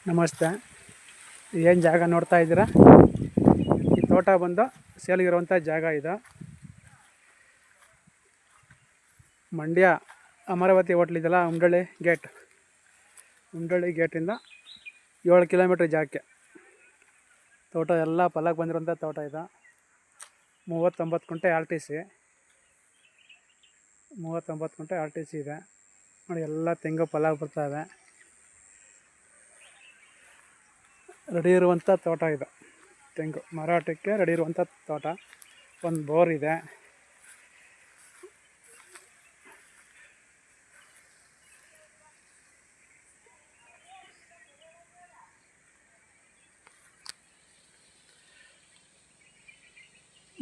ನಮಸ್ತೆ. ಏನು ಜಾಗ ನೋಡ್ತಾ ಇದ್ದೀರಾ? ಈ ತೋಟ ಬಂದು ಸೇಲ್ಗಿರುವಂಥ ಜಾಗ ಇದು. ಮಂಡ್ಯ ಅಮರಾವತಿ ಹೋಟ್ಲ್ ಇದೆಯಲ್ಲ, ಉಂಡಳ್ಳಿ ಗೇಟಿಂದ 7 ಕಿಲೋಮೀಟ್ರ್ ಜಾಗಕ್ಕೆ ತೋಟ. ಎಲ್ಲ ಫಲಕ್ಕೆ ಬಂದಿರೋಂಥ ತೋಟ ಇದು. 39 ಕುಂಟೆ RTC ಇದೆ ನೋಡಿ. ಎಲ್ಲ ತೆಂಗು ಫಲ ಬರ್ತಾವೆ. ರೆಡಿ ಇರುವಂಥ ತೋಟ ಇದು. ತೆಂಗು ಮಾರಾಟಕ್ಕೆ ರೆಡಿ ಇರುವಂಥ ತೋಟ. ಒಂದು ಬೋರ್ ಇದೆ.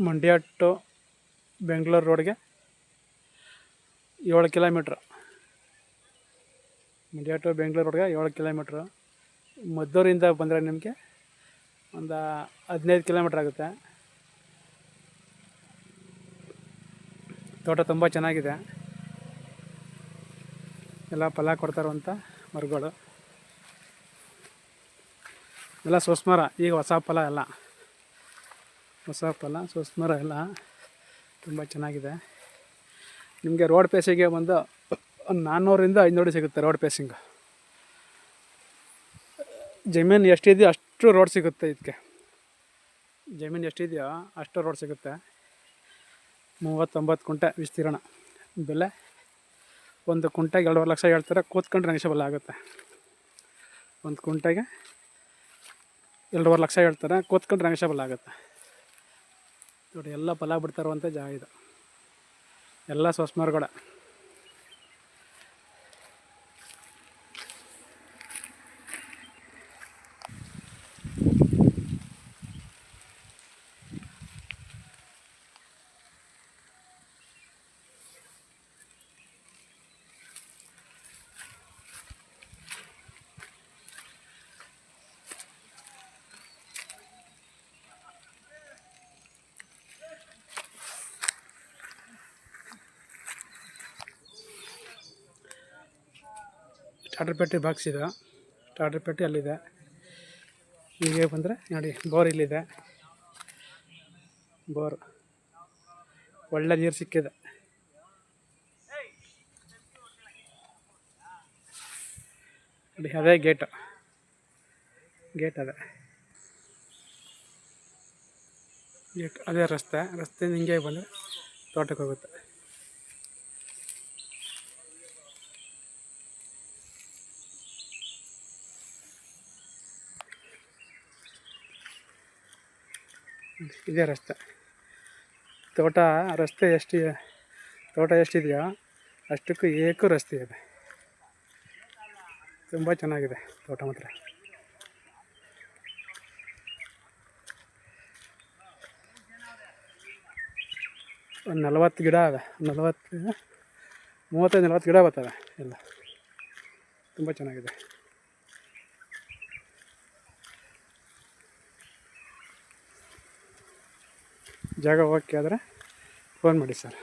ಮಂಡ್ಯ ಟು ಬೆಂಗಳೂರು ರೋಡ್ಗೆ 7 ಕಿಲೋಮೀಟ್ರ್. ಮಂಡ್ಯ ಟು ಬೆಂಗಳೂರು ರೋಡ್ಗೆ 7 ಕಿಲೋಮೀಟ್ರು. ಮದ್ದೂರಿಂದ ಬಂದರೆ ನಿಮಗೆ ಒಂದು 15 ಕಿಲೋಮೀಟ್ರ್ ಆಗುತ್ತೆ. ತೋಟ ತುಂಬ ಚೆನ್ನಾಗಿದೆ. ಎಲ್ಲ ಫಲ ಕೊಡ್ತಾರಂಥ ಮರಗಳು ಎಲ್ಲ ಸೊಸ್ಮರ. ಈಗ ಹೊಸ ಫಲ ಸೊಸ್ಮರ ಎಲ್ಲ ತುಂಬ ಚೆನ್ನಾಗಿದೆ. ನಿಮಗೆ ರೋಡ್ ಪೇಸಿಗೆ ಬಂದು ಒಂದು 400ರಿಂದ 500 ಸಿಗುತ್ತೆ. ರೋಡ್ ಪೇಸಿಂಗ್ ಜಮೀನು ಎಷ್ಟಿದೆಯೋ ಅಷ್ಟು ರೋಡ್ ಸಿಗುತ್ತೆ. ಇದಕ್ಕೆ ಜಮೀನು ಎಷ್ಟಿದೆಯೋ ಅಷ್ಟು ರೋಡ್ ಸಿಗುತ್ತೆ. 39 ಕುಂಟೆ ವಿಸ್ತೀರ್ಣ. ಬೆಲೆ ಒಂದು ಕುಂಟೆಗೆ 2.5 ಲಕ್ಷ ಹೇಳ್ತಾರೆ. ಕೂತ್ಕೊಂಡ್ರೆ ನೆಗೋಷಿಯಬಲ್ ಆಗುತ್ತೆ. ಒಂದು ಕುಂಟೆಗೆ 2.5 ಲಕ್ಷ ಹೇಳ್ತಾರೆ. ಕೂತ್ಕೊಂಡ್ರೆ ನೆಗೋಷಿಯಬಲ್ ಆಗುತ್ತೆ ನೋಡಿ. ಎಲ್ಲ ಫಲ ಬಿಡ್ತಾರುವಂಥ ಜಾಗ ಇದು. ಎಲ್ಲ ಸೊಸ್ಮರಗಳ. ಟಾಟರ್ ಪೆಟ್ಟಿ ಬಾಕ್ಸ್ ಇದೆ. ಟಾಟರ್ ಪೆಟ್ಟಿ ಅಲ್ಲಿದೆ. ಹೀಗೆ ಬಂದರೆ ನೋಡಿ, ಬೋರ್ ಇಲ್ಲಿದೆ. ಬೋರ್ ಒಳ್ಳೆ ನೀರು ಸಿಕ್ಕಿದೆ. ನೋಡಿ, ಅದೇ ಗೇಟ್ ಅದೇ ರಸ್ತೆಯಿಂದ ಹಿಂಗೆ ಬಂದರೆ ತೋಟಕ್ಕೆ ಹೋಗುತ್ತೆ. ಇದೇ ರಸ್ತೆ. ರಸ್ತೆ ಎಷ್ಟಿದೆಯೋ ಅಷ್ಟಕ್ಕೂ ಏಕೂ ರಸ್ತೆ ಇದೆ. ತುಂಬ ಚೆನ್ನಾಗಿದೆ ತೋಟ ಮಾತ್ರ. ಒಂದು 40 ಗಿಡ ಅವೆ. 35-40 ಗಿಡ ಬರ್ತವೆ. ಎಲ್ಲ ತುಂಬ ಚೆನ್ನಾಗಿದೆ. ಜಾಗ ಓಕೆ ಆದರೆ ಫೋನ್ ಮಾಡಿ ಸರ್.